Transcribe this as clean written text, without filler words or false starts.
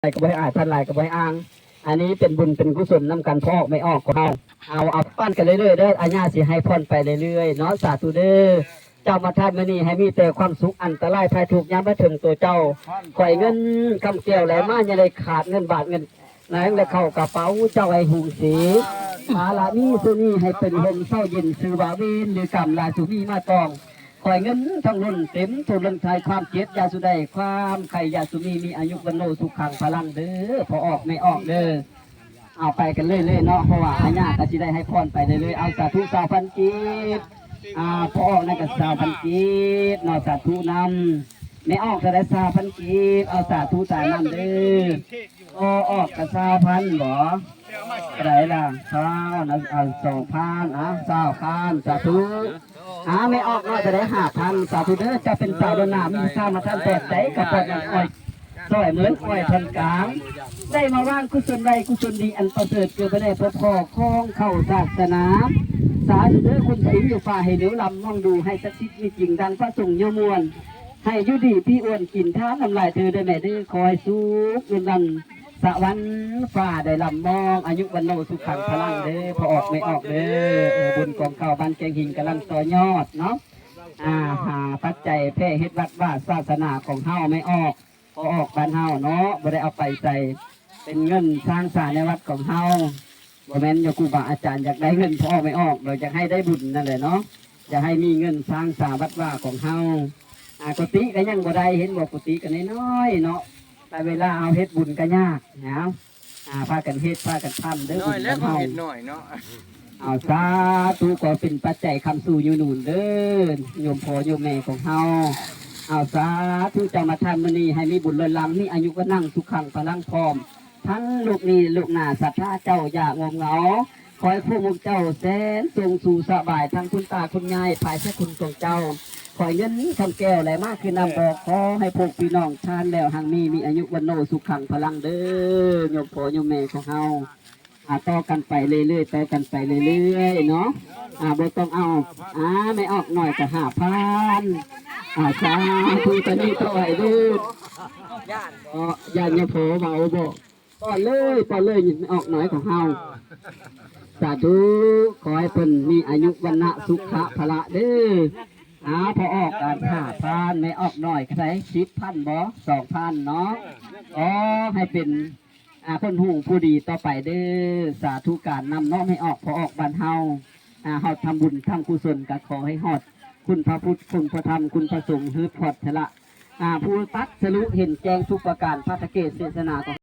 ลายกับใบอ่านพันลายกับใบอ่างอันนี้เป็นบุญเป็นกุศลนำกันพ่อไม่ออกก็เอาปั้นกันเรื่อยๆเด้ออาญาสิให้พรไปเรื่อยๆเนาะสาธุเด้อเจ้ามาทานมื้อนี้ให้มีแต่ความสุขอันตรายภายทุกยามมาถึงตัวเจ้าข่อยเงินคำเกี่ยวไหลมาอย่าได้ขาดเงินบาทเงินไหลและเข้ากระเป๋าเจ้าไอ้หุงสีมาละนี้สุนี้ให้เป็นลมเศร้าเย็นสือบาเวนหรือกำลาสุนีมาตองข่อยเงินทั้งล้นเต็มทุนลังชายความเจ็บยาสุได้ความไข่ยาสุนีมีอายุวันโนสุขังพลังเด้อพอออกไม่ออกเด้อเอาไปกันเรื่อยๆเนาะเพราะว่าอาญาก็จะได้ให้พรไปเรื่อยๆเอาสาธุ3,000 กีบพอออกนั่นก็3,000 กีบเนาะสาธุนำไม่ออกจะได้3,000 กีบเอาสาธุตานำเด้อออกก็3,000บ่ไรล่ะนะเอา2,00020,000สาธุไม่ออกก็จะได้5,000สาธุเด้อจะเป็นสาวดนามีข้ามาท่านเปิดใจกับเปิดน้ำอ้อยซอยเหมือนอ้อยพันกลางได้มาว่างกุศลใดกุศลดีอันประเสริฐเกิดไปได้พบพ่อคล้องเข้าศาสนาสาธุเด้อคุณสิงอยู่ฝ่าให้เหลียวลำมองดูให้สักทิศมีจริงดังพระสงฆ์โยมวลให้ยุดีพี่อ้วนกินท้าน้ำลายเธอได้แม่เด้อคอยสู้เงินดันสวรรค์ฝ่าได้ลำมองอายุวันโนสุขังพลังเด้อพอออกไม่ออกเด้อบุญกองเก่าบ้านแกงหินกำลังต่อยอดเนาะหาปัจจัยแพร่เฮ็ดวัดว่าศาสนาของเฮาไม่ออกพอออกบ้านเฮาเนาะบ่ได้เอาไปใส่เป็นเงินสร้างสร้างในวัดของเฮาบ่แม่นโยครูบาอาจารย์อยากได้เงินพอไม่ออกเราอยากให้ได้บุญนั่นแหละเนาะอยากให้มีเงินสร้างสร้างวัดว่าของเฮากุฏิก็ยังบ่ได้เห็นบอกกุฏิกันน้อยเนาะแต่เวลาเอาเฮ็ดบุญก็ยากนะพากันเฮ็ดพากันทำเด้อบุญของเฮาเอาสาธุก็เป็นปัจจัยคำสู่อยู่หนุนเด้อโยมพ่อโยมแม่ของเฮาเอาสาธุเจ้ามาทำมื้อนี้ให้มีบุญล้นล้ำมีอายุก็นั่งสุขังพลังพร้อมทั้งลูกนี้ลูกหน้าศรัทธาเจ้าอย่างงมเหงาคอยผู้มุกเจ้าแสนทรงสู่สบายทั้งคุณตาคุณยายภายพระคุณของเจ้าคอยเงินคำแก้วไหลมากคือนำบอกขอให้พวกพี่น้องทานแล้วหางมีอายุวันโนสุขังพลังเด้อโยมพ่อโยมแม่ของเฮาต่อกันไปเรื่อยๆต่อกันไปเรื่อยๆเนาะบ่ต้องเอาไม่ออกหน่อยก็5,000สาธุตอนนี้ต่อยดูย่านโยมพ่อเบาบ่ต่อเลยไม่ออกหน่อยของเฮาสาธุขอให้เพิ่นมีอายุวันนะสุขะพละเด้อพอออกกัน5,000ไม่ออกหน่อยก็ได้10,000บ่2,000เนาะให้เป็นคนหูผู้ดีต่อไปเด้อสาธุการนำน้อมให้ออกพอออกบ้านเฮาเฮาทำบุญทำกุศลก็ขอให้ฮอดคุณพระพุทธคุณพระธรรมคุณพระสงฆ์ฮือพอดทละผู้ตัดสรุเห็นแจ้งทุกประการพระตะเกศเทศนา